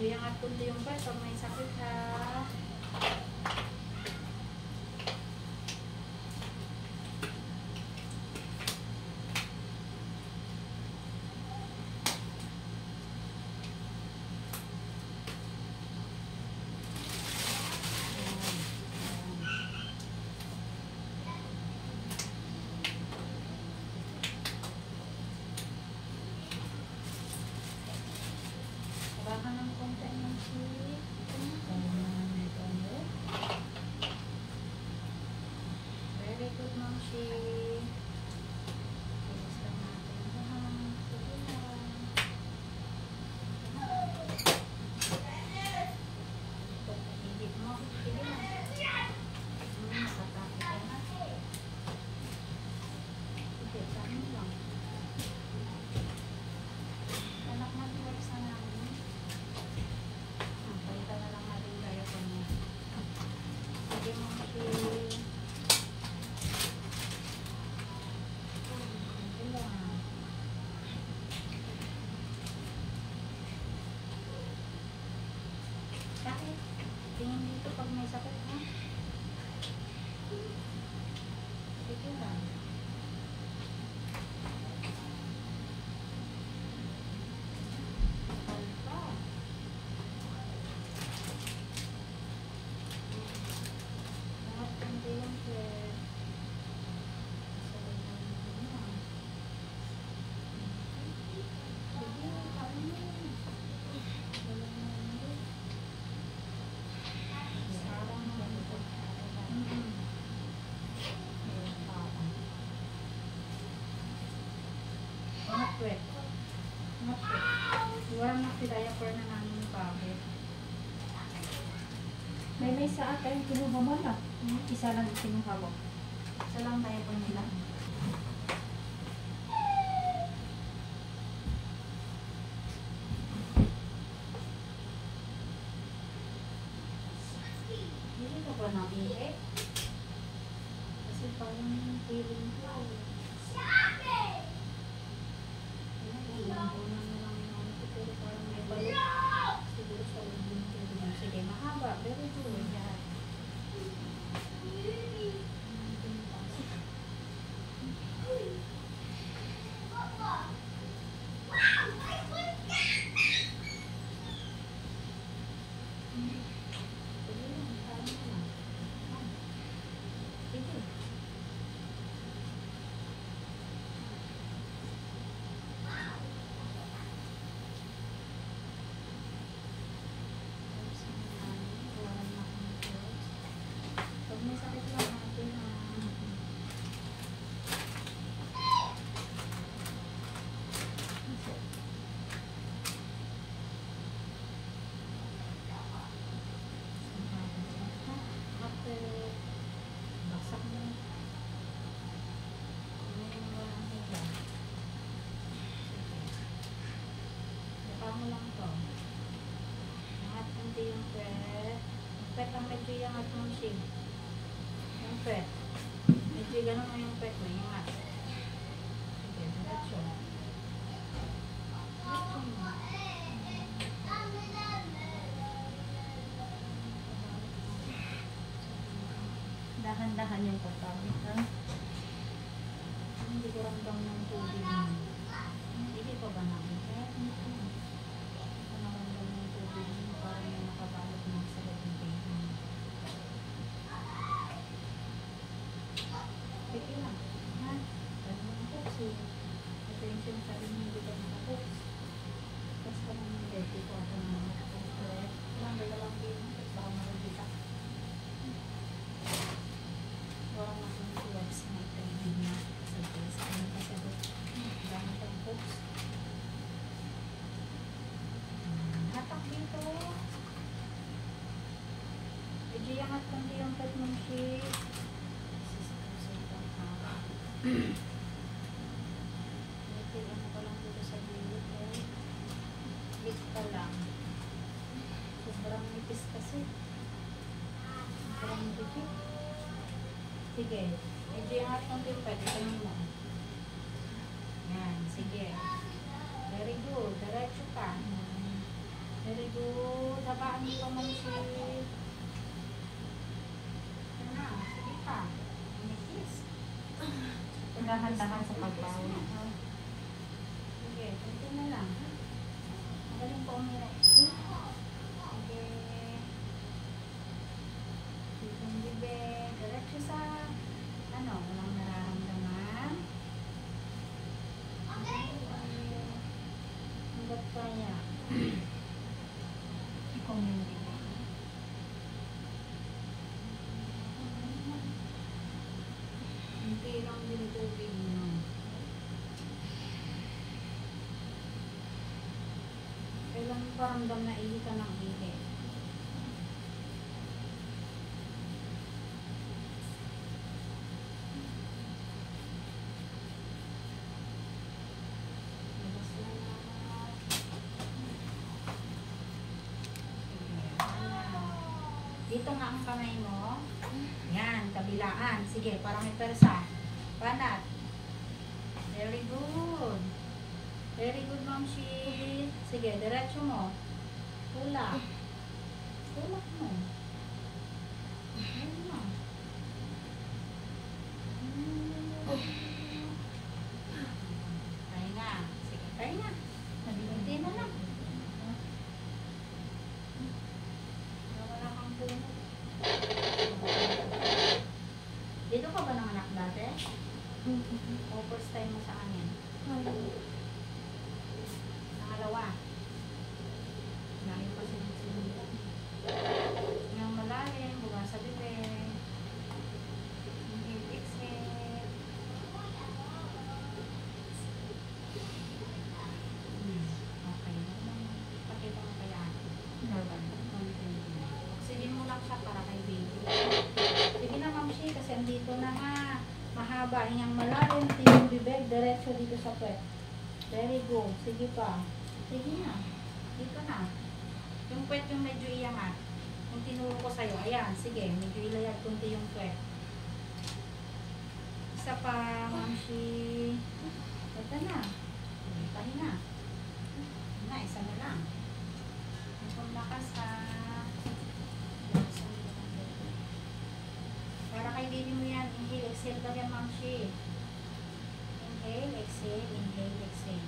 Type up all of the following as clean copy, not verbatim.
Iangat kunti yung pet pag may sakit ha. Baka ng konti ng sweet. Very good, Ma'am Shi. Bilis lang natin lang. Sige lang. Pagkakigit mo. Sige lang. Katapit ka na. Sige, saan mo lang. Anak mag-works na namin. Palitan na lang natin tayo po niya. Sige, Ma'am Shi. Sakit. Tingin dito pag may sakit, ha? Sige lang. Alpa. Lahat kundi yung pwede. Iwan na si diaper na namin yung bakit. May sa akin, kinuha mo na. Isa lang kinuha mo. Isa lang diaper nila. Hindi ka ba nabihe? Kasi parang feeling ko. Pero parang may balot. Siguro sa ulit. Sige, mahaba. Very good. Yan. May sakit lang natin ha. Ate, baksak mo. Ngayon walang higa. Baka mo lang to. Angat kunti yung pet. Pet ang medyo yung at mong shing. Yung pet. Medyo ganun mo yung pet mo. Yung at. Sige, diretso. Diretso mo. Dahan-dahan yung pagkawit, ha? Hindi ko ramdam ng tubig mo. Hindi pa ba namin? Hindi ko naramdam ng tubig mo. Parang yung nakabalot mo sa loob ng baby mo. Sige lang. Ha? Gano'n mo po. Attention sa rin hindi ka nakapos. Basta naman hindi ko ako naman nakapos. Lang, dalawang game. Baka maragita. Wala na akong tuwag sa mga training na sa ano kasagot. Dami kang hooks. Hatak dito. Medyo yangat kundi yung pet mong shit. Medyo ano pa lang dito sa gilid eh. Lit pa lang. Sobrang nipis kasi. Sobrang dikit. Sige. Medyo yangat kundi yung pet. Ito mo. Yan. Sige. Very good. Diretso ka. Very good. Dahan-dahan sa pagbawi. Sige, kunti na lang. Magaling po umiyak. Sige. Yung bibig. Diretso sa, walang nararamdaman. Hanggat kaya. Ikaw yung bibig. Hindi lang din tubig mo. Kailan paramdam na ihi ka ng ihi? Labas na lahat. Sige, dito nga ang kamay mo. Yan, kabilaan. Sige, para may persa. Banat. Very good. Very good, Ma'am Shi. Sige, diretso mo. Tulak. Tulak mo. Ayan mo. Pahinga. Sige, pahinga. Hindi na lang. Wala kang puno. Dito ka ba nanganak dati? O first time mo sa amin? Pangalawa. Lagi pa sinusunod. Yung malalim, buga sa bibig. Inhale, exhale. Okay. Pakita mo kaya. Oxygen mo lang siya para kay baby. Sige na, Ma'am Shi, kasi andito na nga. Mahaba, inyang malalim, yung bibig, diretso dito sa puwet. Very good. Sige pa. Sige na. Dito na. Yung puwet yung medyo iangat. Yung tinuro ko sa'yo. Ayan, sige. Medyo ilayag kunti yung puwet. Isa pa, Ma'am Shi. Ito na. Pahinga. Na, isa na lang. Kung lakas ha. Para kay baby mo yan, inhale, exhale ka yan, Ma'am Shi. Inhale, exhale, inhale, exhale.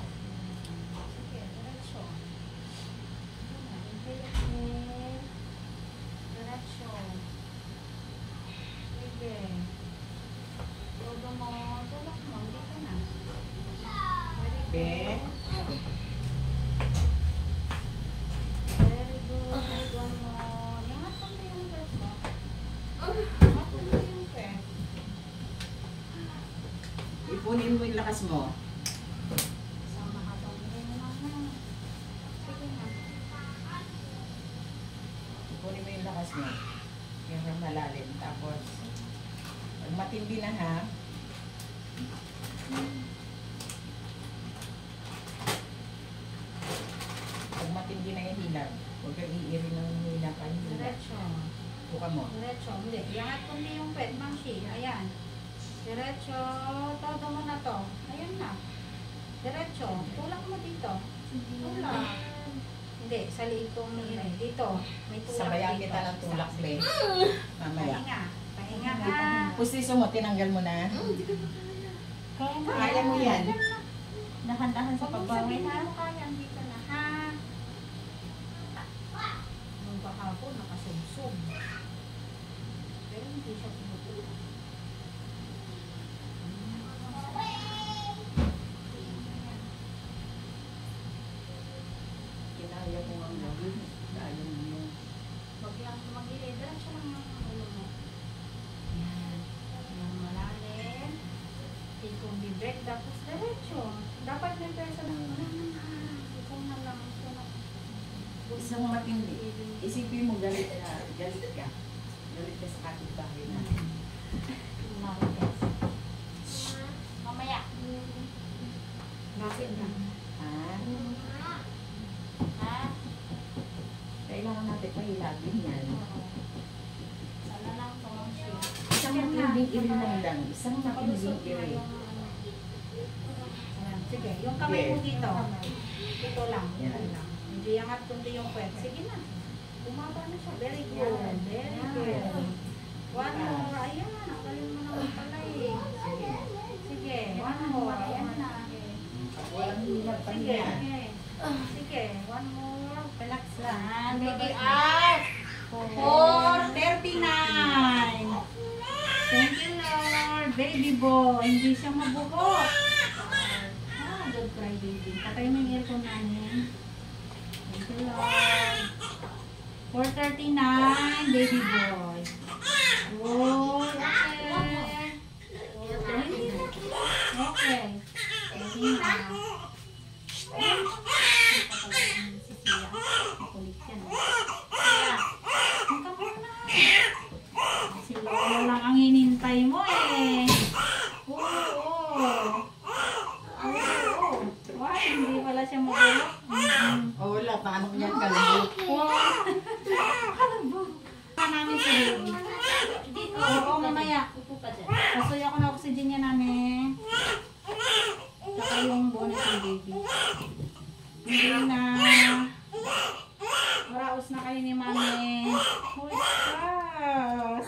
Sige, diretso. Inhale, exhale. Diretso. Sige. Todo mo. Tulak mo. Dito na. Very good. Very good. One more. Ingat mo na yung breath mo. Ingat mo na yung breath. Ipunin mo yung lakas mo. Sama ka pa. Hindi mo na. Sige na. Ipunin mo yung lakas mo. Yung malalim. Tapos, pag matindi na ha, pag matindi na yung hilab, huwag kang iiri ng hilab pa yung hilab. Diretso. Buka mo. Diretso. Hindi. Iangat kundi yung pet, Ma'am Shi. Ayan. Diretso. Todo mo na to. Ayan na. Diretso. Tulak mo dito. Tulak. Hindi. Sa liig kong nilay. Dito. May tulak Sabayan dito. kita ng tulak, be. Mamaya. Pahinga. Pahinga ka. Pustiso mo, tinanggal mo na. Kaya mo Kaya mo yan. Dahan-dahan sa Huwag mong pagbawi sabihin ha. mo kaya. Dito na, ha? Nung kahapon, nakasubsob. Pero hindi siya pumutulak. Kinaya mo ang gawin. Dahil mo. Wag lang tumagilid. Diretso lang yung ulo mo. Yan. Yung malalim. Ikong bibig. Tapos diretso. Dapat may pesa ng ikaw na lang. Isang matindi. Isipin mo galit ka. Galit ka. Galit ka sa kapitbahay na. Marites. Mamaya. Bakit na? Ha? Ha? Kailangan natin pahilagin yan. Sana lang tumang siya. Isang matinding iri lang. Isang Nakalusot matinding na iri. yung Ayan, sige, yung kamay mo dito. Ito lang, Yan. ito lang. Hindi angat kundi yung kwet. Sige na. Bumaba na siya. Very good. Very good. One more. Ayan, nakalim mo naman pala eh. Sige, one more. Ayan na. Walang hilat pa Sige, niya. sige. Sige, one more. Relax lang. Yan, Baby baby. up. 4:39. Thank you, Lord. Baby boy, hindi siya mabuhok. Good cry, baby. Patay mo yung aircon namin. Thank you, Lord. 4:39, baby boy. Good. Okay. Okay. Ready na. Si Sia. Makulit yan. Sia, huwag ka muna. Si Lola lang ang hinintay mo eh. Oo. Why? Hindi pala siya magulok. Oh, wala. Paano yan kalabot? Namin si baby. Oo, mamaya. Pasoy ako na oxygen niya namin. Saka yung bonus ng baby. Hindi na. Maraos na kayo ni mami. Uy, sus.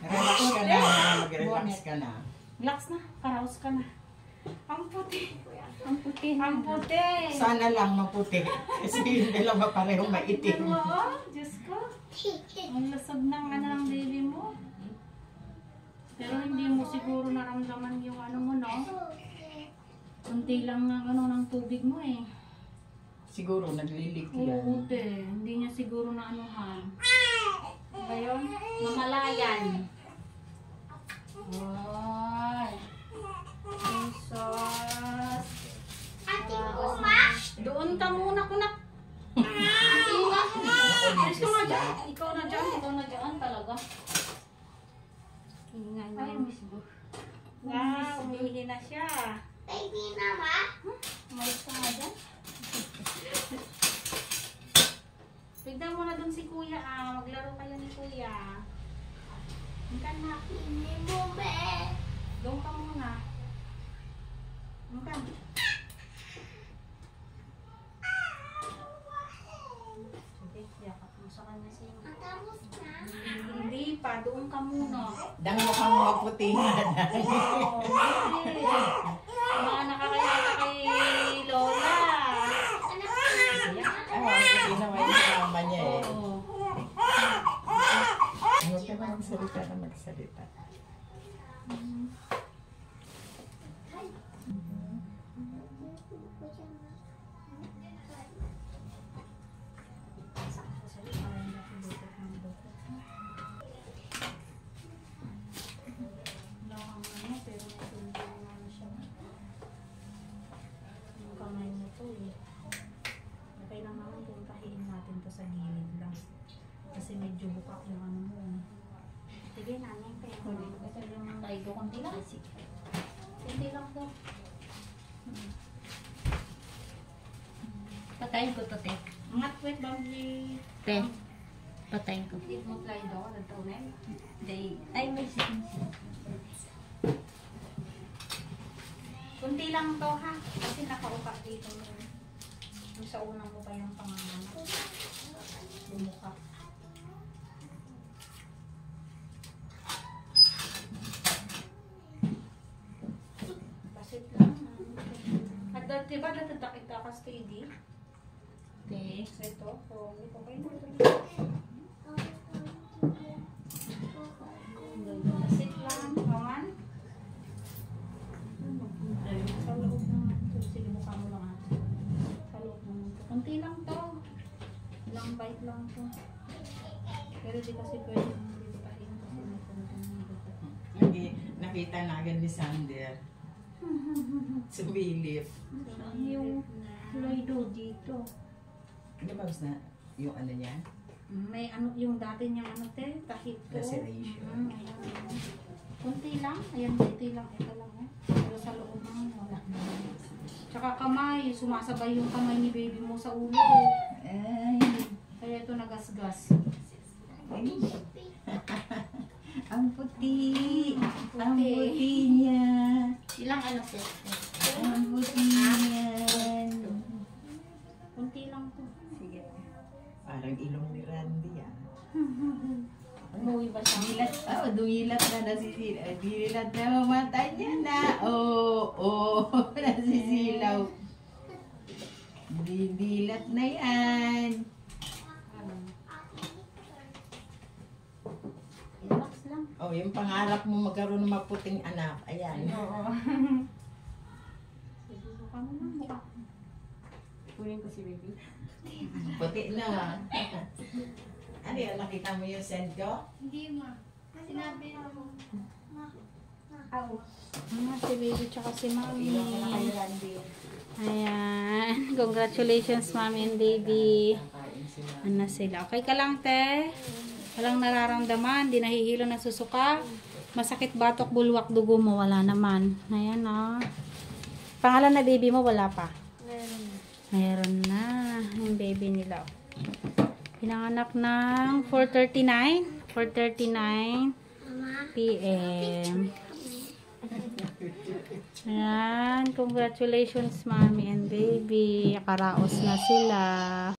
Relax ka na. Mag-relax ka na. Relax na. Karaos ka na. Ang puti. Ang puti. Ang puti. Sana lang maputi. Kasi yung dalawa parehong maitim. Oo, Diyos ko. Ang lasag ng ano ng baby mo. Pero hindi mo siguro naramdaman yung ano mo, no? Kunti lang ng ano ng tubig mo eh. Siguro naglilik Oo, yan. te. Hindi niya siguro na anuhan. Ba yun? Mamalayan. Ay. Jesus. Doon ka muna, kunak. Iwas. Alis ka nga dyan. Ikaw na dyan. Ikaw na dyan talaga. Ingay na. Ay, miss mo. Umihi na siya. Umalis ka nga dyan. Tignan mo na dun si kuya ah. Maglaro kayo ni kuya. Hindi na. Doon ka muna. Hindi. Sige, yakap mo sa kanya siya. Hindi pa. Doon ka muna. Dang mukhang maputi nga. Oo, hindi. Mga nakakaya ka kay Lola. Maputi naman yung mama niya eh. Oo. Huwag ka na magsalita na magsalita. Kasi medyo bukak yung ano mo. Sige, namin kayo. Ito yung taigo konti lang. Konti lang to. Patayin ko to, te. Angat wait, Bambi. Te. Patayin ko. Hindi mo fly do. Nagtunin. Day. Ay, may sikin. Kunti lang to ha. Kasi nakauka dito. Yung sa unang mo pa yung panganganak. Bumuka. Basit lang. At diba natadakit ka kas kay D? Te. Ito. So, ito kayo mo ito. Basit lang. Kaman. Sa loob naman ito. Sige, mukha mo lang ha. Sa loob naman ito. Kunti lang to. Ilang bite lang to. Pero di kasi pwede mong bitahin kasi may konti ng bita. Nakita na agad ni Sander. Sumilip. Yung Play-Doh dito. Di ba na yung ano niya? May ano, yung dati niyang ano te, tahit ko. Laceration. Ayan. Kunti lang. Ayan, kunti lang. Ito lang eh. Pero sa loob naman, wala. Tsaka kamay. Sumasabay yung kamay ni baby mo sa ulo. Ay. Kaya ito nagasgas. Ang puti. Ang buti. buti niya. Ilang anak po? Ang buti niyan. Kunti lang po. Sige. Parang ilong ni Randy ah. Umuwi ba siya? Dilat, dumilat na nasisilaw. Dilat na ang mata niya na. Nasisilaw. Dilat na yan. Relax lang. Oh, yung pangarap mo magkaroon ng maputing anak. Ayan. Oo. Susuka mo lang mukha. Kunin ko si baby. Puti na. Ano yun? Nakita mo yung send ko? Hindi ma. Sinabi mo. Si baby tsaka si mommy. Ilang ka na kayo, Randy? Ayan. Congratulations, mommy and baby. Kakain sila. Ano sila? Okay ka lang, te? Walang nararamdaman? Di nahihilo na susuka? Masakit batok, bulwak, dugo mo? Wala naman. Ayan, oh. Pangalan na baby mo, wala pa? Meron na. Yung baby nila. Pinanganak ng 4:39 p.m. Ayan. Congratulations, mommy and baby. Karaos na sila.